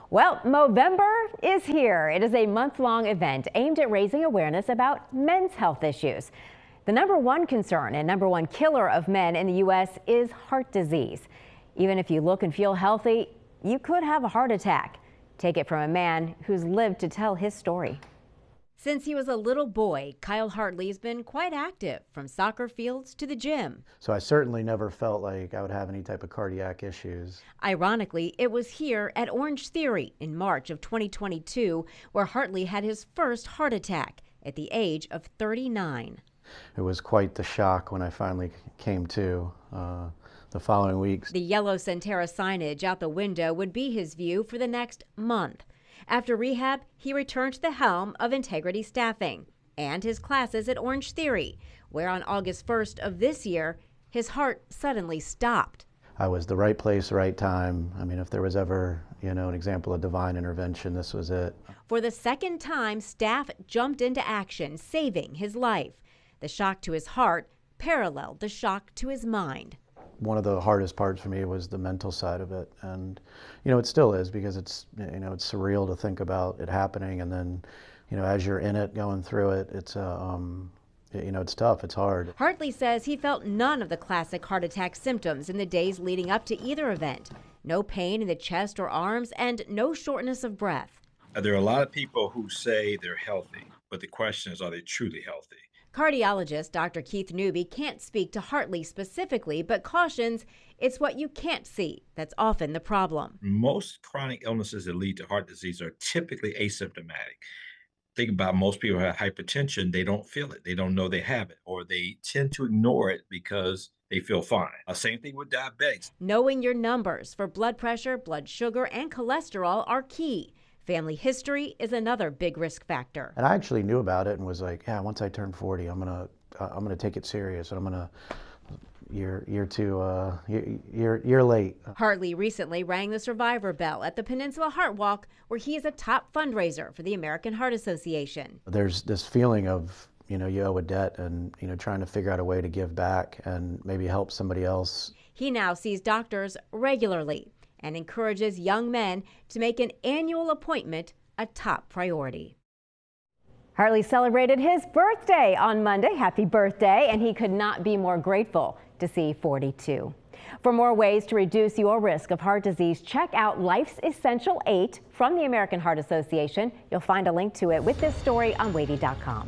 Well, Movemeber is here. It is a month-long event aimed at raising awareness about men's health issues. The #1 concern and #1 killer of men in the U.S. is heart disease. Even if you look and feel healthy, you could have a heart attack. Take it from a man who's lived to tell his story. Since he was a little boy, Kyle Hartley has been quite active, from soccer fields to the gym. So I certainly never felt like I would have any type of cardiac issues. Ironically, it was here at OrangeTheory in March of 2022 where Hartley had his first heart attack at the age of 39. It was quite the shock when I finally came to the following weeks. The yellow Centera signage out the window would be his view for the next month. After rehab, he returned to the helm of Integrity Staffing and his classes at OrangeTheory, where on August 1st of this year, his heart suddenly stopped. I was the right place, right time. I mean, if there was ever, an example of divine intervention, this was it. For the second time, staff jumped into action, saving his life. The shock to his heart paralleled the shock to his mind. One of the hardest parts for me was the mental side of it, and it still is, because it's it's surreal to think about it happening, and then as you're in it, going through it, it's it's tough, it's hard. Hartley says he felt none of the classic heart attack symptoms in the days leading up to either event. No pain in the chest or arms, and no shortness of breath. There are a lot of people who say they're healthy, but the question is, are they truly healthy? Cardiologist Dr. Keith Newby can't speak to Hartley specifically, but cautions it's what you can't see that's often the problem. Most chronic illnesses that lead to heart disease are typically asymptomatic. Think about most people who have hypertension, they don't feel it, they don't know they have it, or they tend to ignore it because they feel fine. Same thing with diabetics. Knowing your numbers for blood pressure, blood sugar, and cholesterol are key. Family history is another big risk factor. And I actually knew about it and was like, yeah, once I turn 40, I'm gonna take it serious, and I'm gonna you're late. Hartley recently rang the survivor bell at the Peninsula Heart Walk, where he is a top fundraiser for the American Heart Association. There's this feeling of you owe a debt, and trying to figure out a way to give back and maybe help somebody else. He now sees doctors regularly and encourages young men to make an annual appointment a top priority. Hartley celebrated his birthday on Monday. Happy birthday, and he could not be more grateful to see 42. For more ways to reduce your risk of heart disease, check out Life's Essential 8 from the American Heart Association. You'll find a link to it with this story on Wavy.com.